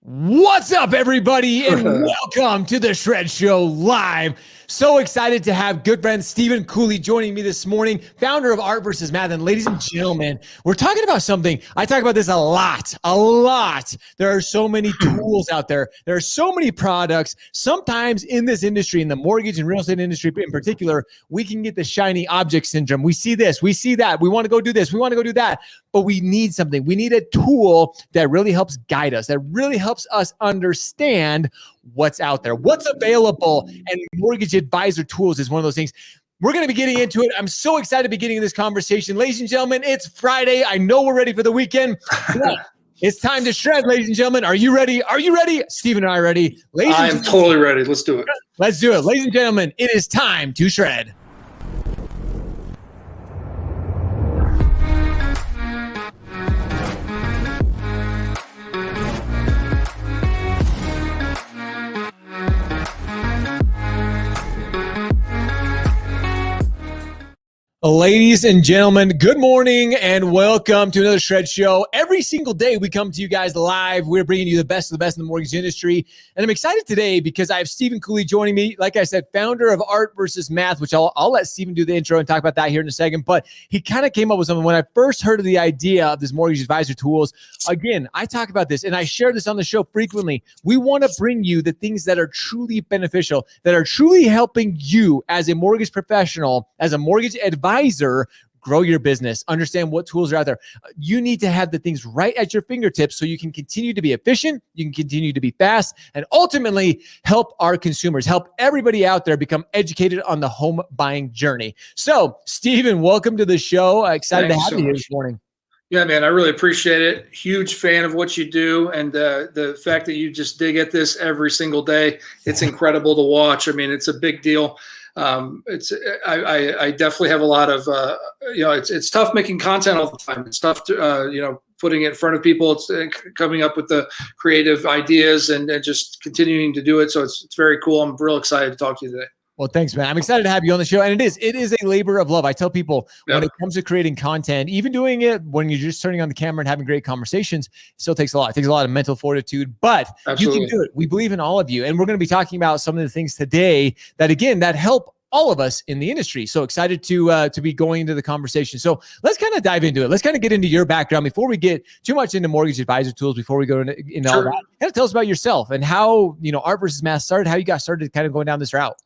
What's up, everybody, and welcome to the Shred Show Live. So excited to have good friend Stephen Cooley joining me this morning, founder of Art vs. Math. And ladies and gentlemen, we're talking about something. I talk about this a lot. There are so many tools out there. There are so many products. Sometimes in this industry, in the mortgage and real estate industry in particular, we can get the shiny object syndrome. We see this, we see that. We want to go do this, we want to go do that. But we need something. We need a tool that really helps guide us, that really helps us understand what's out there, what's available. And Mortgage Advisor Tools is one of those things. We're going to be getting into it. I'm so excited to be getting in this conversation. Ladies and gentlemen, it's Friday. I know we're ready for the weekend. It's time to shred, ladies and gentlemen. Are you ready? Are you ready? Stephen and I are ready. I am totally ready. Let's do it. Let's do it. Ladies and gentlemen, it is time to shred. Ladies and gentlemen, good morning and welcome to another Shred Show. Every single day we come to you guys live. We're bringing you the best of the best in the mortgage industry. And I'm excited today because I have Stephen Cooley joining me. Like I said, founder of Art vs. Math, which I'll let Stephen do the intro and talk about that here in a second. But he kind of came up with something when I first heard of the idea of this Mortgage Advisor Tools. Again, I talk about this and I share this on the show frequently. We want to bring you the things that are truly beneficial, that are truly helping you as a mortgage professional, as a mortgage advisor, grow your business, understand what tools are out there. You need to have the things right at your fingertips so you can continue to be efficient, you can continue to be fast, and ultimately help our consumers, help everybody out there become educated on the home buying journey. So, Stephen, welcome to the show. Excited to have you here this morning. Yeah, man, I really appreciate it. Huge fan of what you do, and the fact that you just dig at this every single day. It's incredible to watch. I mean, it's a big deal. I definitely have a lot of it's tough making content all the time. It's tough to putting it in front of people. It's coming up with the creative ideas and just continuing to do it. So it's very cool. I'm real excited to talk to you today. Well, thanks, man. I'm excited to have you on the show. And it is a labor of love. I tell people when it comes to creating content, even doing it when you're just turning on the camera and having great conversations, it still takes a lot. It takes a lot of mental fortitude, but Absolutely. You can do it. We believe in all of you. And we're going to be talking about some of the things today that, again, that help all of us in the industry. So excited to be going into the conversation. So let's kind of dive into it. Let's kind of get into your background before we get too much into Mortgage Advisor Tools, before we go into all that. Kind of tell us about yourself and how, Art vs. Math started, how you got started kind of going down this route.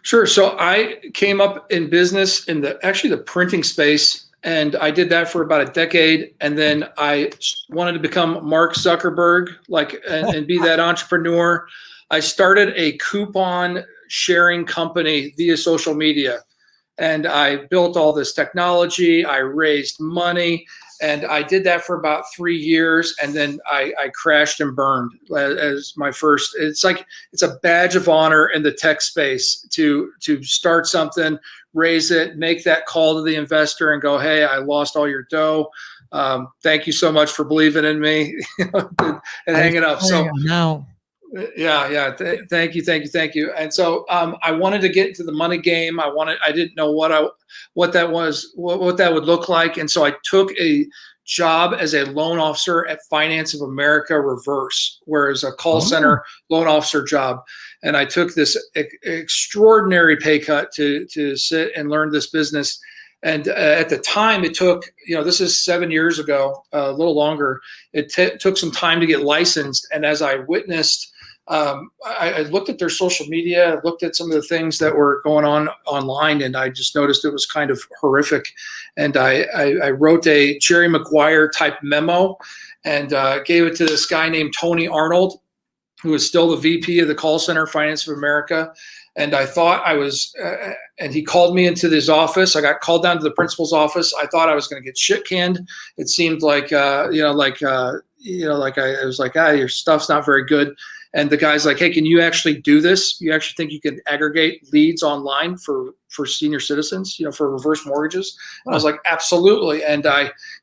Sure. So I came up in business in the printing space, and I did that for about a decade. And then I wanted to become Mark Zuckerberg, and be that entrepreneur. I started a coupon sharing company via social media, and I built all this technology. I raised money, and I did that for about 3 years, and then I crashed and burned as my first. It's a badge of honor in the tech space to start something, raise it, make that call to the investor, and go, "Hey, I lost all your dough. Thank you so much for believing in me," and hang it up. So now. Yeah. Thank you. And so I wanted to get into the money game. I didn't know what that was, what that would look like. And so I took a job as a loan officer at Finance of America Reverse, whereas a call center loan officer job. And I took this extraordinary pay cut to sit and learn this business. And at the time, it took, this is 7 years ago, a little longer. It took some time to get licensed. And as I witnessed, I looked at their social media, looked at some of the things that were going on online, and I just noticed it was kind of horrific. And I wrote a Jerry Maguire type memo and gave it to this guy named Tony Arnold, who is still the VP of the call center, Finance of America. And I thought I was, and he called me into his office. I got called down to the principal's office. I thought I was going to get shit canned. It seemed like, I was like, your stuff's not very good. And the guy's like, "Hey, can you actually do this? You actually think you can aggregate leads online for senior citizens, for reverse mortgages?" I was like, "Absolutely." And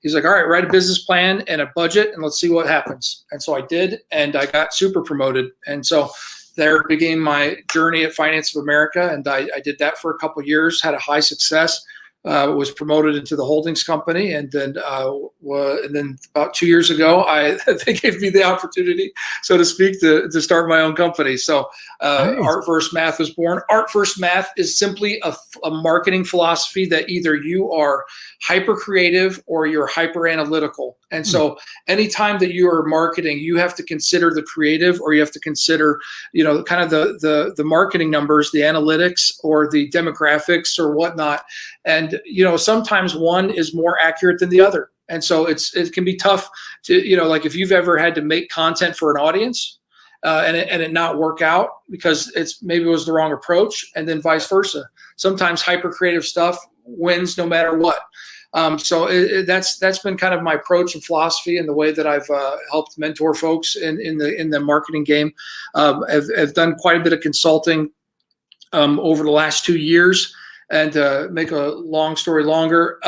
he's like, "All right, write a business plan and a budget, and let's see what happens." And so I did, and I got super promoted. And so there began my journey at Finance of America, and I did that for a couple of years, had a high success. was promoted into the holdings company, and then about 2 years ago, they gave me the opportunity, so to speak, to start my own company. So Nice. Art First Math was born. Art First Math is simply a marketing philosophy that either you are hyper creative or you're hyper analytical. And so anytime that you are marketing, you have to consider the creative, or you have to consider, kind of the marketing numbers, the analytics, or the demographics or whatnot. And, sometimes one is more accurate than the other. And so it can be tough to, like if you've ever had to make content for an audience, and it not work out because maybe it was the wrong approach, and then vice versa. Sometimes hyper creative stuff wins no matter what. So that's been kind of my approach and philosophy, and the way that I've helped mentor folks in the marketing game. I've done quite a bit of consulting over the last 2 years, and make a long story longer.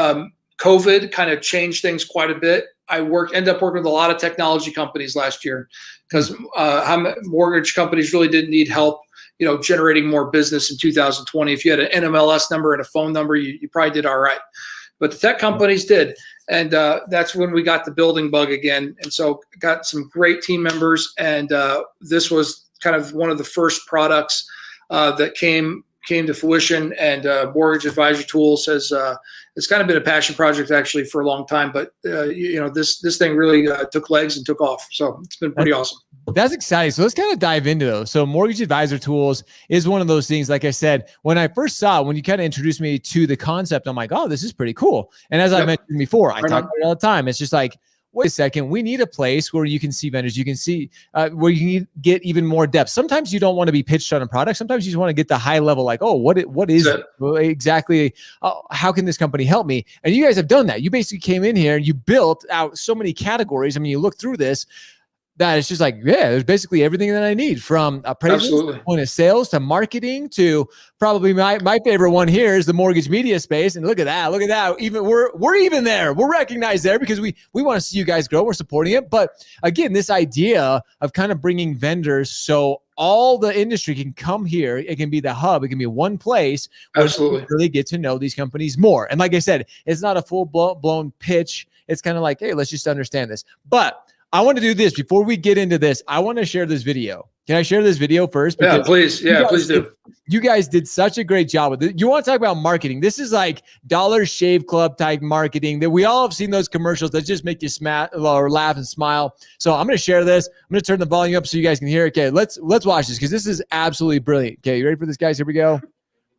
COVID kind of changed things quite a bit. I ended up working with a lot of technology companies last year, because mortgage companies really didn't need help, generating more business in 2020. If you had an NMLS number and a phone number, you probably did all right. But the tech companies did. And that's when we got the building bug again. And so got some great team members. And this was kind of one of the first products that came to fruition. And Mortgage Advisory Tools it's kind of been a passion project actually for a long time. But this thing really took legs and took off. So it's been pretty awesome. That's exciting. So let's kind of dive into those. So Mortgage Advisor Tools is one of those things. Like I said, when I first saw, when you kind of introduced me to the concept, I'm like, oh, this is pretty cool. And as I mentioned before, I talk about it all the time. It's just like, wait a second, we need a place where you can see vendors, you can see where you can get even more depth. Sometimes you don't want to be pitched on a product. Sometimes you just want to get the high level, like, oh, what is it exactly? How can this company help me? And you guys have done that. You basically came in here and you built out so many categories. I mean, you look through this, that it's just like, yeah, there's basically everything that I need, from appraisals to point of sales to marketing to probably my favorite one here is the mortgage media space. And look at that. Even we're even there. We're recognized there because we want to see you guys grow. We're supporting it. But again, this idea of kind of bringing vendors so all the industry can come here. It can be the hub. It can be one place where you really get to know these companies more. And like I said, it's not a full blown pitch. It's kind of like, hey, let's just understand this. But I want to do this before we get into this. I want to share this video. Can I share this video first? Yeah, please. Yeah, please do. You guys did such a great job with it. You want to talk about marketing? This is like Dollar Shave Club type marketing that we all have seen those commercials that just make you smile or laugh and smile. So I'm going to share this. I'm going to turn the volume up so you guys can hear it. Okay, let's watch this because this is absolutely brilliant. Okay, you ready for this, guys? Here we go.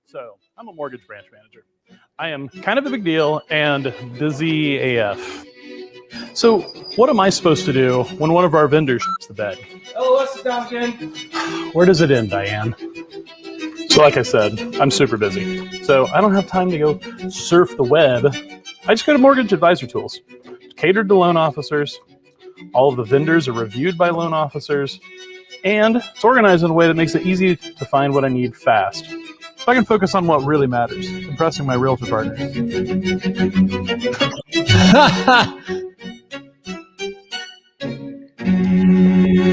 So I'm a mortgage branch manager. I am kind of a big deal and busy AF. So what am I supposed to do when one of our vendors shits the bed? LOS is down again. Where does it end, Diane? So like I said, I'm super busy. So I don't have time to go surf the web. I just go to Mortgage Advisor Tools. It's catered to loan officers. All of the vendors are reviewed by loan officers. And it's organized in a way that makes it easy to find what I need fast. So I can focus on what really matters, impressing my realtor partners.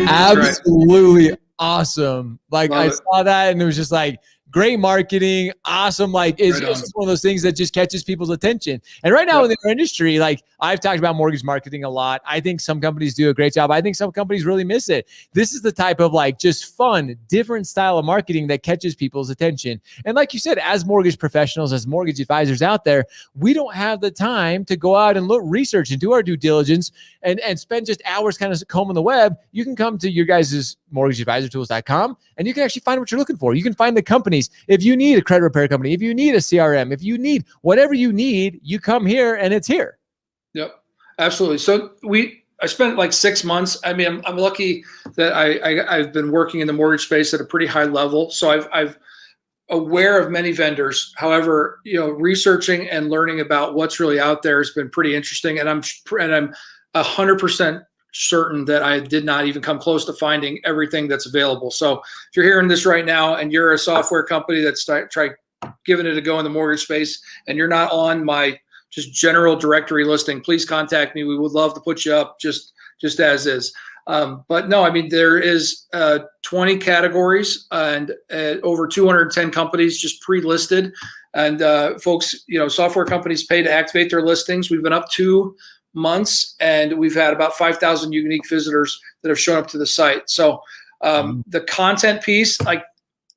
Absolutely awesome. Like I saw that and it was just like great marketing, awesome. Like it's just one of those things that just catches people's attention. And right now in the industry, like I've talked about mortgage marketing a lot. I think some companies do a great job. I think some companies really miss it. This is the type of like just fun, different style of marketing that catches people's attention. And like you said, as mortgage professionals, as mortgage advisors out there, we don't have the time to go out and research and do our due diligence and spend just hours kind of combing the web. You can come to your guys' mortgageadvisortools.com and you can actually find what you're looking for. You can find the companies. If you need a credit repair company, if you need a CRM, if you need whatever you need, you come here and it's here. Yep, absolutely. So I spent like 6 months. I mean, I'm lucky that I've been working in the mortgage space at a pretty high level. So I've aware of many vendors. However, researching and learning about what's really out there has been pretty interesting. And I'm 100% certain that I did not even come close to finding everything that's available. So if you're hearing this right now and you're a software company that's try giving it a go in the mortgage space and you're not on my just general directory listing, please contact me. We would love to put you up just as is. But no, I mean, there is 20 categories and over 210 companies just pre-listed. And folks, software companies pay to activate their listings. We've been up 2 months, and we've had about 5,000 unique visitors that have shown up to the site. So the content piece, like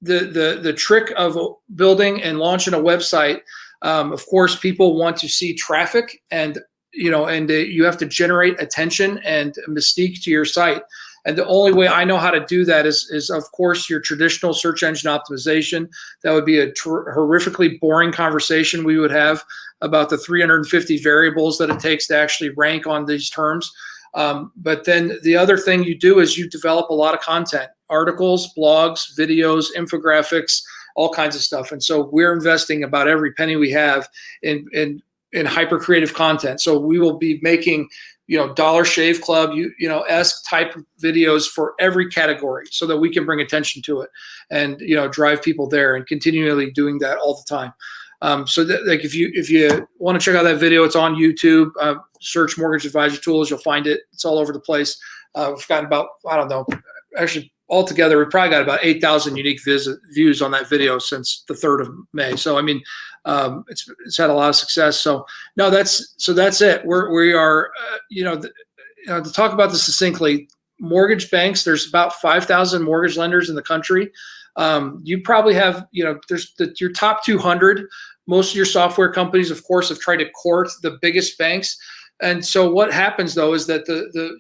the trick of building and launching a website, of course, people want to see traffic, and you have to generate attention and mystique to your site. And the only way I know how to do that is of course, your traditional search engine optimization. That would be a horrifically boring conversation we would have about the 350 variables that it takes to actually rank on these terms. But then the other thing you do is you develop a lot of content, articles, blogs, videos, infographics, all kinds of stuff. And so we're investing about every penny we have in hyper creative content. So we will be making Dollar Shave Club, esque type of videos for every category, so that we can bring attention to it and drive people there, and continually doing that all the time. So that, like, if you want to check out that video, it's on YouTube. Search Mortgage Advisor Tools, you'll find it. It's all over the place. We've gotten about, I don't know, actually altogether, we've probably got about 8,000 unique views on that video since the 3rd of May. So I mean, it's had a lot of success. So no, that's it. We are to talk about this succinctly, mortgage banks, there's about 5,000 mortgage lenders in the country. You probably have, there's your top 200. Most of your software companies, of course, have tried to court the biggest banks. And so what happens, though, is that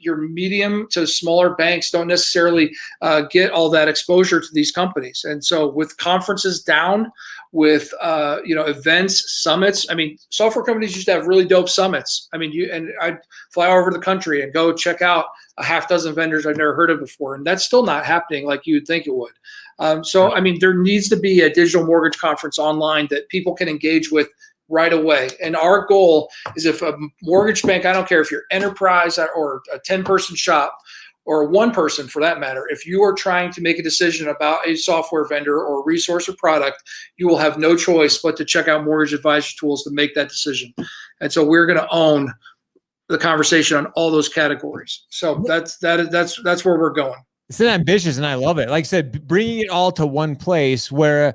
your medium to smaller banks don't necessarily get all that exposure to these companies. And so with conferences down, with events, summits. I mean, software companies used to have really dope summits. I mean, I'd fly all over the country and go check out a half dozen vendors I've never heard of before, and that's still not happening like you'd think it would. So I mean, there needs to be a digital mortgage conference online that people can engage with right away. And our goal is, if a mortgage bank, I don't care if you're enterprise or a 10-person shop, or one person for that matter, if you are trying to make a decision about a software vendor or resource or product, you will have no choice but to check out Mortgage Advisor Tools to make that decision. And so we're going to own the conversation on all those categories. So that's where we're going. It's ambitious, and I love it. Like I said, bringing it all to one place where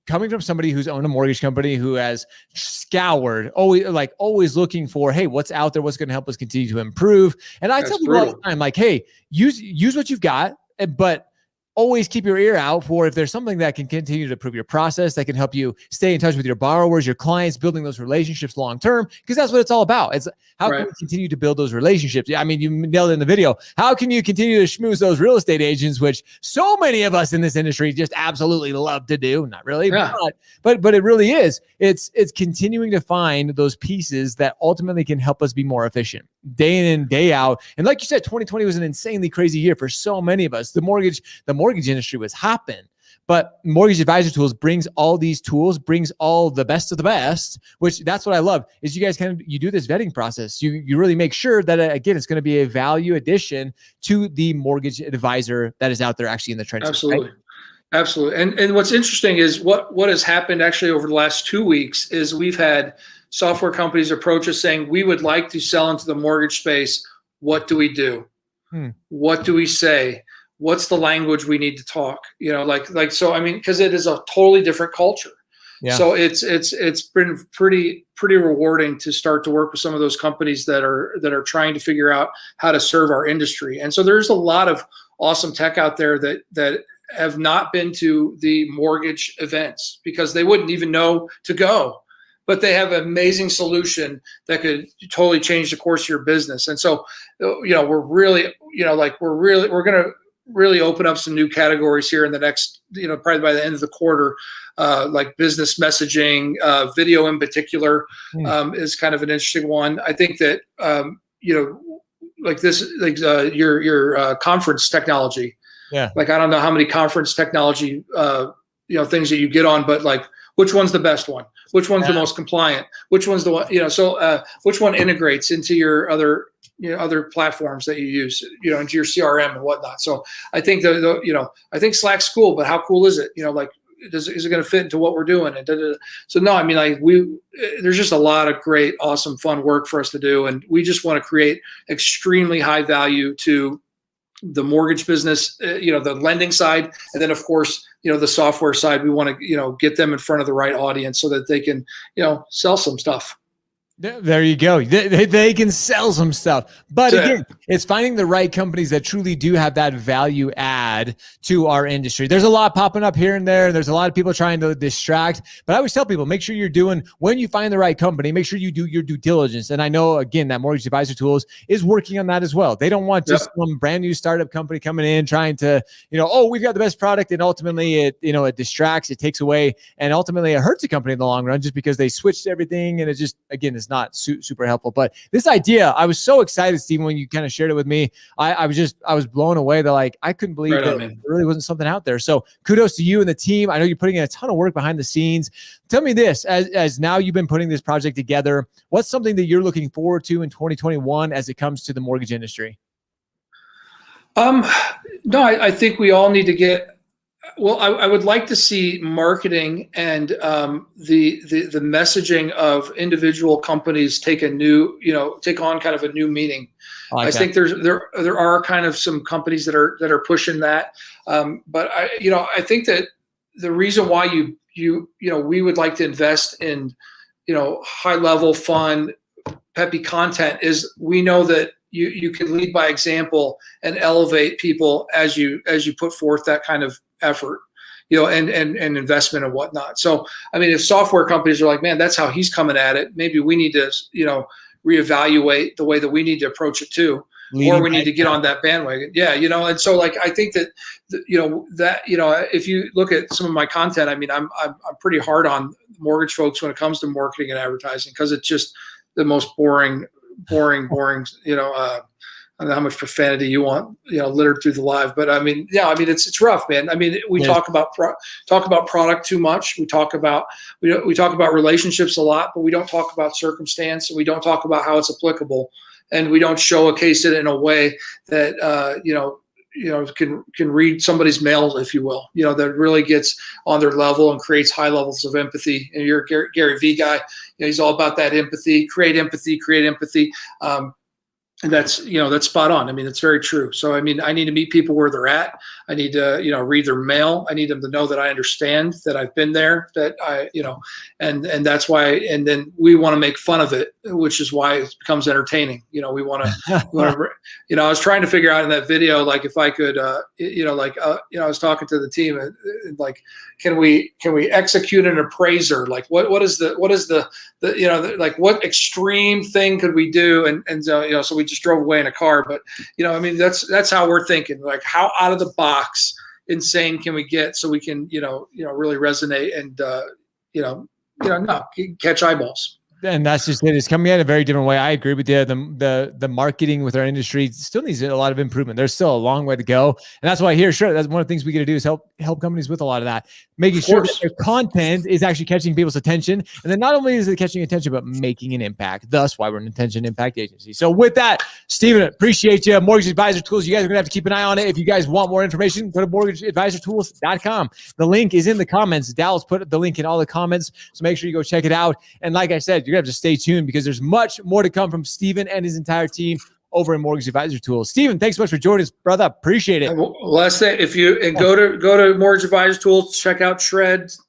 coming from somebody who's owned a mortgage company, who has scoured, always looking for, hey, what's out there? What's going to help us continue to improve? And I tell people all the time, like, hey, use what you've got, but always keep your ear out for if there's something that can continue to improve your process, that can help you stay in touch with your borrowers, your clients, building those relationships long term, because that's what it's all about. It's how can we continue to build those relationships? I mean, you nailed it in the video. How can you continue to schmooze those real estate agents, which so many of us in this industry just absolutely love to do? Not really, but it really is. It's continuing to find those pieces that ultimately can help us be more efficient day in and day out. And like you said, 2020 was an insanely crazy year for so many of us. The mortgage industry was hopping, but Mortgage Advisor Tools brings all these tools, brings all the best of the best, which that's what I love, is you guys you do this vetting process. You really make sure that, again, it's going to be a value addition to the mortgage advisor that is out there actually in the trenches. Absolutely. Right? Absolutely. And what's interesting is what has happened actually over the last 2 weeks is we've had software companies approach us saying, we would like to sell into the mortgage space. What do we do? What do we say? What's the language we need to talk? So, I mean, because it is a totally different culture. Yeah. So it's been pretty rewarding to start to work with some of those companies that are trying to figure out how to serve our industry. And so there's a lot of awesome tech out there that have not been to the mortgage events because they wouldn't even know to go. But they have an amazing solution that could totally change the course of your business. And so, we're really, we're going to really open up some new categories here in the next, probably by the end of the quarter, like business messaging, video in particular, is kind of an interesting one. I think that, your conference technology. Yeah. Like, I don't know how many conference technology, things that you get on, but like, which one's the best one? Which one's the most compliant? Which one's the one, which one integrates into your other platforms that you use, into your CRM and whatnot. So I think I think Slack's cool, but how cool is it? Is it going to fit into what we're doing? And so no, I mean, there's just a lot of great, awesome, fun work for us to do. And we just want to create extremely high value to the mortgage business, the lending side, and then of course, the software side. We want to, get them in front of the right audience so that they can, sell some stuff. There you go. They can sell some stuff. But again, it's finding the right companies that truly do have that value add to our industry. There's a lot popping up here and there. There's a lot of people trying to distract. But I always tell people, make sure you're doing, when you find the right company, make sure you do your due diligence. And I know, again, that Mortgage Advisor Tools is working on that as well. They don't want just some brand new startup company coming in trying to, we've got the best product. And ultimately it distracts, it takes away, and ultimately it hurts a company in the long run just because they switched everything. And it just, again, it's not super helpful. But this idea, I was so excited, Stephen, when you kind of shared it with me. I was blown away that I couldn't believe that there really wasn't something out there. So kudos to you and the team. I know you're putting in a ton of work behind the scenes. Tell me this, as now you've been putting this project together, what's something that you're looking forward to in 2021 as it comes to the mortgage industry? No, I think we all need to get. Well, I would like to see marketing and the messaging of individual companies take on kind of a new meaning. I think there are kind of some companies that are pushing that, but I think that the reason why we would like to invest in high level, fun, peppy content is we know that you can lead by example and elevate people as you put forth that kind of effort, and investment and whatnot. So, I mean, if software companies are like, man, that's how he's coming at it, maybe we need to, reevaluate the way that we need to approach it too, or we need to get on that bandwagon. Yeah. And so I think that, if you look at some of my content, I mean, I'm pretty hard on mortgage folks when it comes to marketing and advertising, because it's just the most boring, I don't know how much profanity you want, littered through the live, but I mean, it's rough, man. I mean, we talk about product too much. We talk about relationships a lot, but we don't talk about circumstance, and we don't talk about how it's applicable, and we don't showcase it in a way that can read somebody's mail, if you will, that really gets on their level and creates high levels of empathy. And you're a Gary V guy, he's all about that empathy, create empathy. And that's spot on. I mean, it's very true. So, I mean, I need to meet people where they're at. I need to, read their mail. I need them to know that I understand, that I've been there, that and that's why, and then we want to make fun of it, which is why it becomes entertaining. We want to, I was trying to figure out in that video, like, if I could, I was talking to the team and like, can we execute an appraiser? Like, what is the like, what extreme thing could we do? And so we just drove away in a car. But I mean, that's how we're thinking. Like, how out of the box insane can we get so we can really resonate and catch eyeballs. And that's just it. It's coming at a very different way. I agree with you. The marketing with our industry still needs a lot of improvement. There's still a long way to go. And that's why here, sure, that's one of the things we got to do is help companies with a lot of that, making sure that their content is actually catching people's attention. And then not only is it catching attention, but making an impact. Thus why we're an attention impact agency. So with that, Stephen, appreciate you. Mortgage Advisor Tools. You guys are going to have to keep an eye on it. If you guys want more information, go to mortgageadvisortools.com. The link is in the comments. Dallas put the link in all the comments. So make sure you go check it out. And like I said, you're going to have to stay tuned because there's much more to come from Stephen and his entire team over in Mortgage Advisor Tools. Stephen, thanks so much for joining us, brother. Appreciate it. Last thing, if you go to Mortgage Advisor Tools, check out Shred's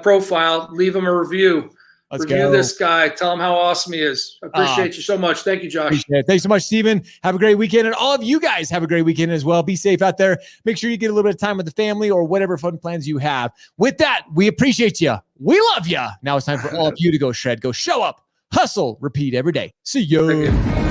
profile, leave him a review. Review this guy. Tell him how awesome he is. I appreciate you so much. Thank you, Josh. Thanks so much, Stephen. Have a great weekend. And all of you guys have a great weekend as well. Be safe out there. Make sure you get a little bit of time with the family or whatever fun plans you have. With that, we appreciate you. We love you. Now it's time for all of you to go shred. Go show up, hustle, repeat every day. See you.